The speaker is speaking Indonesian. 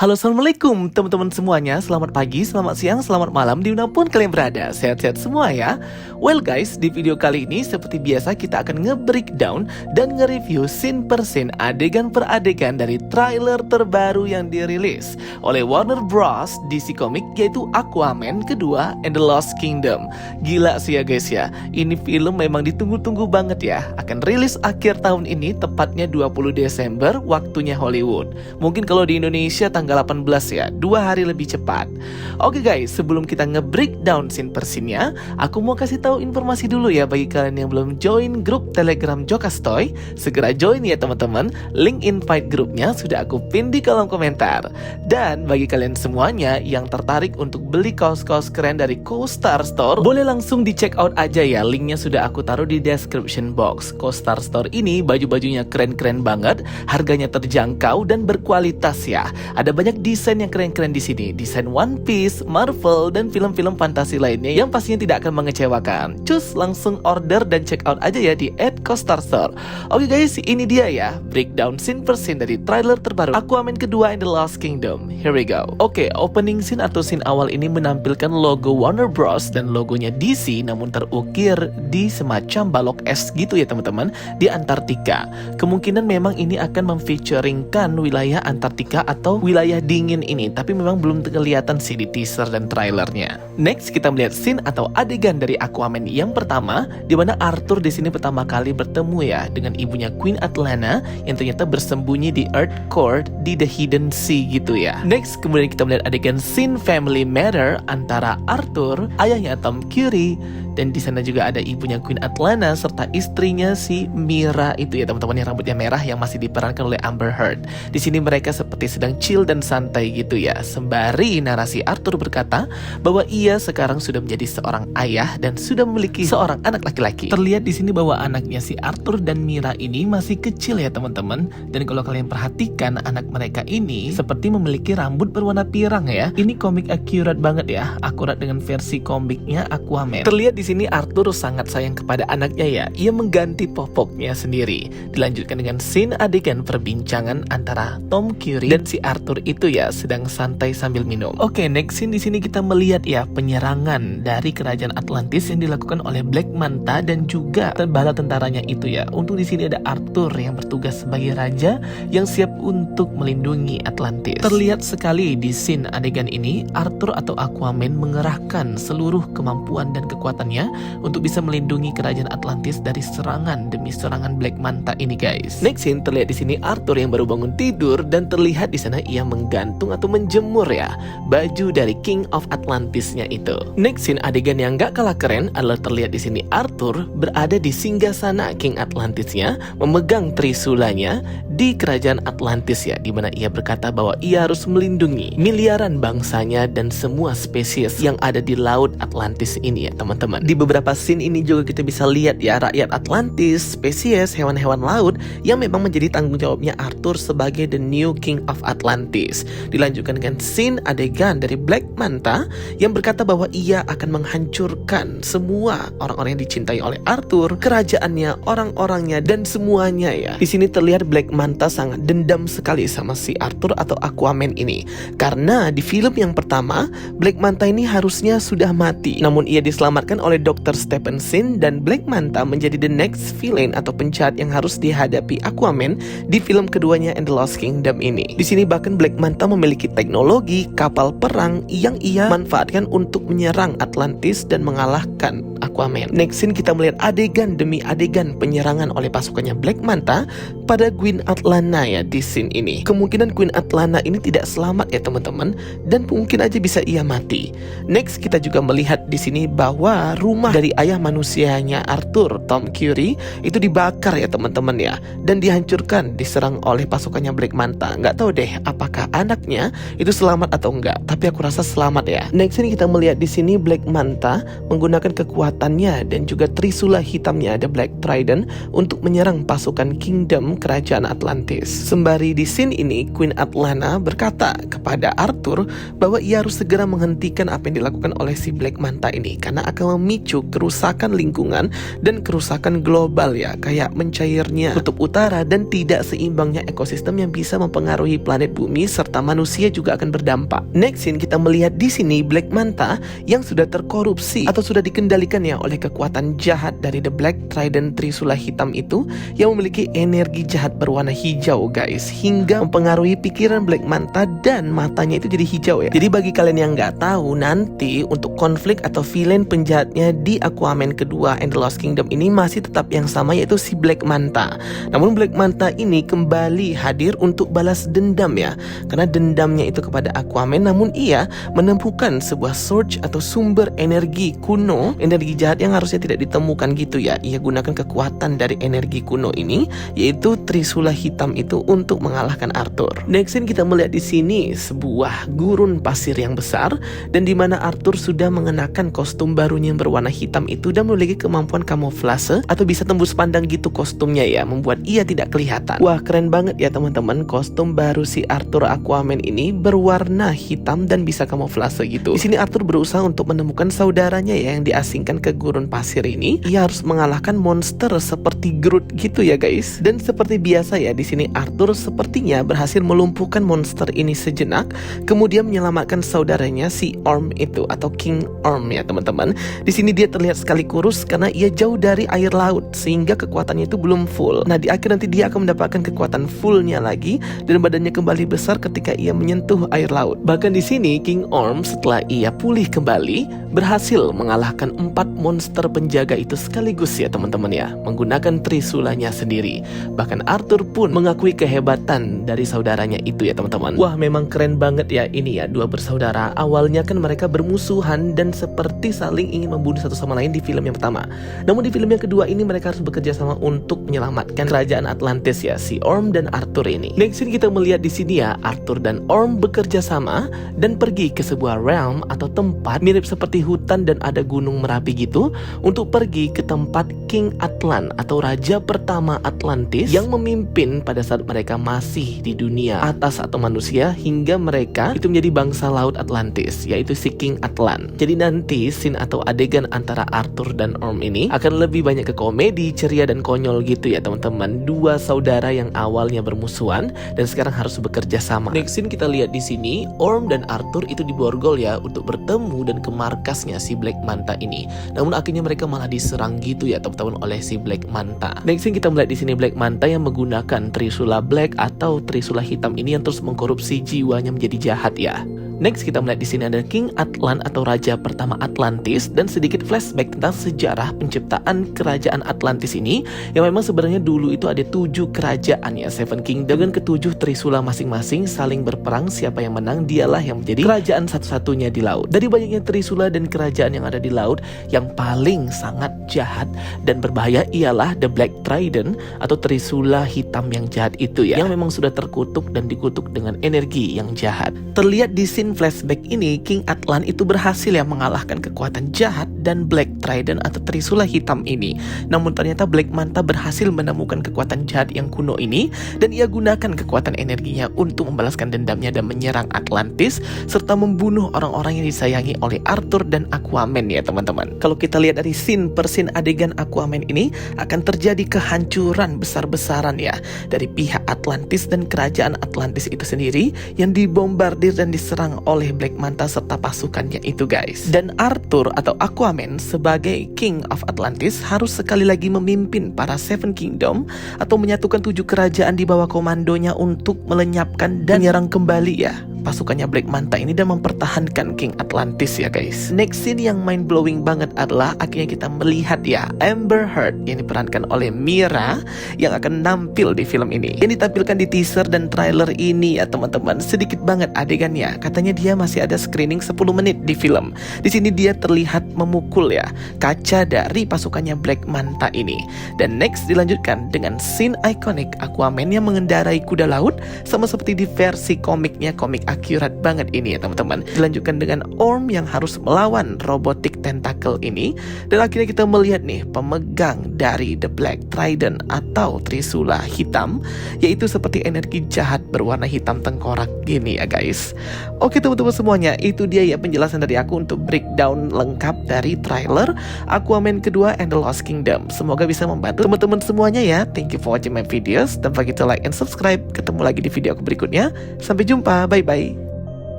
Halo, assalamualaikum teman-teman semuanya. Selamat pagi, selamat siang, selamat malam dimanapun kalian berada. Sehat-sehat semua ya. Well guys, di video kali ini seperti biasa kita akan nge-breakdown dan nge-review scene per scene, adegan per adegan dari trailer terbaru yang dirilis oleh Warner Bros. DC Comics, yaitu Aquaman kedua and the Lost Kingdom. Gila sih ya guys ya, ini film memang ditunggu-tunggu banget ya. Akan rilis akhir tahun ini, tepatnya 20 Desember waktunya Hollywood. Mungkin kalau di Indonesia tanggal 18 ya, 2 hari lebih cepat. Oke guys, sebelum kita nge-breakdown scene per scene-nya, aku mau kasih tahu informasi dulu ya bagi kalian yang belum join grup Telegram Jokastoy. Segera join ya teman-teman. Link invite grupnya sudah aku pin di kolom komentar. Dan bagi kalian semuanya yang tertarik untuk beli kaos-kaos keren dari CoStar Store, boleh langsung di check out aja ya. Linknya sudah aku taruh di description box. CoStar Store ini baju-bajunya keren-keren banget, harganya terjangkau dan berkualitas ya. Ada banyak desain yang keren-keren di sini, desain One Piece, Marvel, dan film-film fantasi lainnya yang pastinya tidak akan mengecewakan. Cus, langsung order dan check out aja ya di @CoStarStore. Oke guys, ini dia ya breakdown scene per scene dari trailer terbaru Aquaman kedua and the Lost Kingdom. Here we go. Oke, opening scene atau scene awal ini menampilkan logo Warner Bros dan logonya DC, namun terukir di semacam balok es gitu ya teman-teman, di Antartika. Kemungkinan memang ini akan memfeaturingkan wilayah Antartika atau wilayah dingin ini, tapi memang belum kelihatan sih di teaser dan trailernya. Next kita melihat scene atau adegan dari Aquaman yang pertama, di mana Arthur di sini pertama kali bertemu ya dengan ibunya Queen Atlanna yang ternyata bersembunyi di Earth Court di The Hidden Sea gitu ya. Next kemudian kita melihat adegan scene Family Matter antara Arthur, ayahnya Tom Curry, dan di sana juga ada ibunya Queen Atlanna serta istrinya si Mira itu ya teman-teman, yang rambutnya merah yang masih diperankan oleh Amber Heard. Di sini mereka seperti sedang chill dan santai gitu ya. Sembari narasi Arthur berkata bahwa ia sekarang sudah menjadi seorang ayah dan sudah memiliki seorang anak laki-laki. Terlihat di sini bahwa anaknya si Arthur dan Mira ini masih kecil ya teman-teman. Dan kalau kalian perhatikan anak mereka ini seperti memiliki rambut berwarna pirang ya. Ini komik akurat banget ya, akurat dengan versi komiknya Aquaman. Terlihat di sini Arthur sangat sayang kepada anaknya ya. Ia mengganti popoknya sendiri. Dilanjutkan dengan scene adegan perbincangan antara Tom Curry dan si Arthur itu ya sedang santai sambil minum. Oke, next scene di sini kita melihat ya penyerangan dari kerajaan Atlantis yang dilakukan oleh Black Manta dan juga bala tentaranya itu ya. Untung di sini ada Arthur yang bertugas sebagai raja yang siap untuk melindungi Atlantis. Terlihat sekali di scene adegan ini Arthur atau Aquaman mengerahkan seluruh kemampuan dan kekuatannya untuk bisa melindungi kerajaan Atlantis dari serangan demi serangan Black Manta ini guys. Next scene terlihat di sini Arthur yang baru bangun tidur dan terlihat di sana ia menggantung atau menjemur ya baju dari King of Atlantis-nya itu. Next scene adegan yang gak kalah keren adalah terlihat di sini Arthur berada di singgasana King Atlantis-nya memegang trisulanya di kerajaan Atlantis ya, di mana ia berkata bahwa ia harus melindungi miliaran bangsanya dan semua spesies yang ada di laut Atlantis ini ya teman-teman. Di beberapa scene ini juga kita bisa lihat ya rakyat Atlantis, spesies hewan-hewan laut yang memang menjadi tanggung jawabnya Arthur sebagai the new King of Atlantis. Dilanjutkan dengan scene adegan dari Black Manta yang berkata bahwa ia akan menghancurkan semua orang-orang yang dicintai oleh Arthur, kerajaannya, orang-orangnya, dan semuanya ya. Di sini terlihat Black Manta sangat dendam sekali sama si Arthur atau Aquaman ini, karena di film yang pertama Black Manta ini harusnya sudah mati, namun ia diselamatkan oleh Dr. Stephenson dan Black Manta menjadi the next villain atau penjahat yang harus dihadapi Aquaman di film keduanya and the Lost Kingdom ini. Di sini bahkan Black Manta memiliki teknologi kapal perang yang ia manfaatkan untuk menyerang Atlantis dan mengalahkan Aquaman. Next scene kita melihat adegan demi adegan penyerangan oleh pasukannya Black Manta pada Queen Atlanna ya di scene ini. Kemungkinan Queen Atlanna ini tidak selamat ya teman-teman, dan mungkin aja bisa ia mati. Next kita juga melihat di sini bahwa rumah dari ayah manusianya Arthur, Tom Curry, itu dibakar ya teman-teman ya, dan dihancurkan, diserang oleh pasukannya Black Manta. Nggak tahu deh apakah anaknya itu selamat atau enggak, tapi aku rasa selamat ya. Next ini kita melihat di sini Black Manta menggunakan kekuatannya dan juga trisula hitamnya ada Black Trident untuk menyerang pasukan Kingdom kerajaan Atlantis. Sembari di scene ini, Queen Atlanna berkata kepada Arthur bahwa ia harus segera menghentikan apa yang dilakukan oleh si Black Manta ini karena akan memicu kerusakan lingkungan dan kerusakan global ya, kayak mencairnya kutub utara dan tidak seimbangnya ekosistem yang bisa mempengaruhi planet bumi serta manusia juga akan berdampak. Next scene kita melihat di sini Black Manta yang sudah terkorupsi atau sudah dikendalikan ya oleh kekuatan jahat dari The Black Trident Trisula hitam itu yang memiliki energi jahat berwarna hijau guys, hingga mempengaruhi pikiran Black Manta dan matanya itu jadi hijau ya. Jadi bagi kalian yang nggak tahu, nanti untuk konflik atau villain penjahatnya di Aquaman kedua and the Lost Kingdom ini masih tetap yang sama, yaitu si Black Manta. Namun Black Manta ini kembali hadir untuk balas dendam ya, karena dendamnya itu kepada Aquaman, namun ia menemukan sebuah source atau sumber energi kuno, energi jahat yang harusnya tidak ditemukan gitu ya. Ia gunakan kekuatan dari energi kuno ini, yaitu Trisula hitam itu untuk mengalahkan Arthur. Next scene kita melihat di sini sebuah gurun pasir yang besar, dan di mana Arthur sudah mengenakan kostum barunya yang berwarna hitam itu dan memiliki kemampuan kamuflase atau bisa tembus pandang gitu kostumnya ya, membuat ia tidak kelihatan. Wah, keren banget ya teman-teman, kostum baru si Arthur Aquaman ini berwarna hitam dan bisa kamuflase gitu. Di sini Arthur berusaha untuk menemukan saudaranya ya yang diasingkan ke gurun pasir ini. Ia harus mengalahkan monster seperti Groot gitu ya guys. Dan seperti biasa ya, di sini Arthur sepertinya berhasil melumpuhkan monster ini sejenak, kemudian menyelamatkan saudaranya si Orm itu atau King Orm ya teman-teman. Di sini dia terlihat sekali kurus karena ia jauh dari air laut sehingga kekuatannya itu belum full. Nah, di akhir nanti dia akan mendapatkan kekuatan fullnya lagi dan badannya kembali besar ketika ia menyentuh air laut. Bahkan di sini King Orm setelah ia pulih kembali berhasil mengalahkan 4 monster penjaga itu sekaligus ya teman-teman ya, menggunakan Trisulanya sendiri. Bahkan Arthur pun mengakui kehebatan dari saudaranya itu ya teman-teman. Wah, memang keren banget ya ini ya, dua bersaudara. Awalnya kan mereka bermusuhan dan seperti saling ingin membunuh satu sama lain di film yang pertama. Namun di film yang kedua ini mereka harus bekerja sama untuk menyelamatkan kerajaan Atlantis ya, si Orm dan Arthur ini. Next scene kita melihat di sini ya, Arthur dan Orm bekerja sama dan pergi ke sebuah realm atau tempat mirip seperti hutan dan ada gunung Merapi gitu, untuk pergi ke tempat King Atlan atau raja pertama Atlantis yang memimpin pada saat mereka masih di dunia atas atau manusia, hingga mereka itu menjadi bangsa laut Atlantis, yaitu si King Atlan. Jadi nanti scene atau adegan antara Arthur dan Orm ini akan lebih banyak ke komedi, ceria dan konyol gitu ya teman-teman. Dua saudara yang awalnya bermusuhan dan sekarang harus bekerja sama. Next scene kita lihat di sini, Orm dan Arthur itu diborgol ya untuk bertemu dan ke markasnya si Black Manta ini. Namun akhirnya mereka malah diserang gitu ya teman-teman oleh si Black Manta. Next scene kita melihat di sini Black Manta yang menggunakan Trisula Black atau Trisula hitam ini yang terus mengkorupsi jiwanya menjadi jahat ya. Next kita melihat di sini ada King Atlan atau raja pertama Atlantis, dan sedikit flashback tentang sejarah penciptaan kerajaan Atlantis ini, yang memang sebenarnya dulu itu ada 7 kerajaan ya, 7 Kingdom, dengan ke-7 Trisula masing-masing saling berperang. Siapa yang menang dialah yang menjadi kerajaan satu-satunya di laut. Dari banyaknya Trisula dan kerajaan yang ada di laut, yang paling sangat jahat dan berbahaya ialah The Black Trident atau Trisula hitam yang jahat itu ya, yang memang sudah terkutuk dan dikutuk dengan energi yang jahat. Terlihat di scene flashback ini, King Atlan itu berhasil ya mengalahkan kekuatan jahat dan Black Trident atau Trisula hitam ini. Namun ternyata Black Manta berhasil menemukan kekuatan jahat yang kuno ini, dan ia gunakan kekuatan energinya untuk membalaskan dendamnya dan menyerang Atlantis serta membunuh orang-orang yang disayangi oleh Arthur dan Aquaman ya teman-teman. Kalau kita lihat dari scene per scene adegan Aquaman ini, akan terjadi kehancuran besar-besaran ya dari pihak Atlantis dan kerajaan Atlantis itu sendiri yang dibombardir dan diserang oleh Black Manta serta pasukannya itu guys. Dan Arthur atau Aquaman sebagai King of Atlantis harus sekali lagi memimpin para 7 Kingdom atau menyatukan 7 kerajaan di bawah komandonya untuk melenyapkan dan menyerang kembali ya pasukannya Black Manta ini dan mempertahankan King Atlantis ya guys. Next scene yang mind blowing banget adalah akhirnya kita melihat ya Amber Heard yang diperankan oleh Mira yang akan nampil di film ini. Yang ditampilkan di teaser dan trailer ini ya teman-teman, sedikit banget adegannya. Katanya dia masih ada screening 10 menit di film. Di sini dia terlihat memukul ya kaca dari pasukannya Black Manta ini. Dan next dilanjutkan dengan scene ikonik Aquaman yang mengendarai kuda laut sama seperti di versi komiknya, komik akurat banget ini ya teman-teman. Dilanjutkan dengan Orm yang harus melawan robotic tentacle ini. Dan akhirnya kita melihat nih pemegang dari The Black Trident atau Trisula hitam, yaitu seperti energi jahat berwarna hitam tengkorak gini ya guys. Oke teman-teman semuanya, itu dia ya penjelasan dari aku untuk breakdown lengkap dari trailer Aquaman kedua and the Lost Kingdom. Semoga bisa membantu teman-teman semuanya ya. Thank you for watching my videos. Don't forget to like and subscribe. Ketemu lagi di video aku berikutnya. Sampai jumpa, bye bye.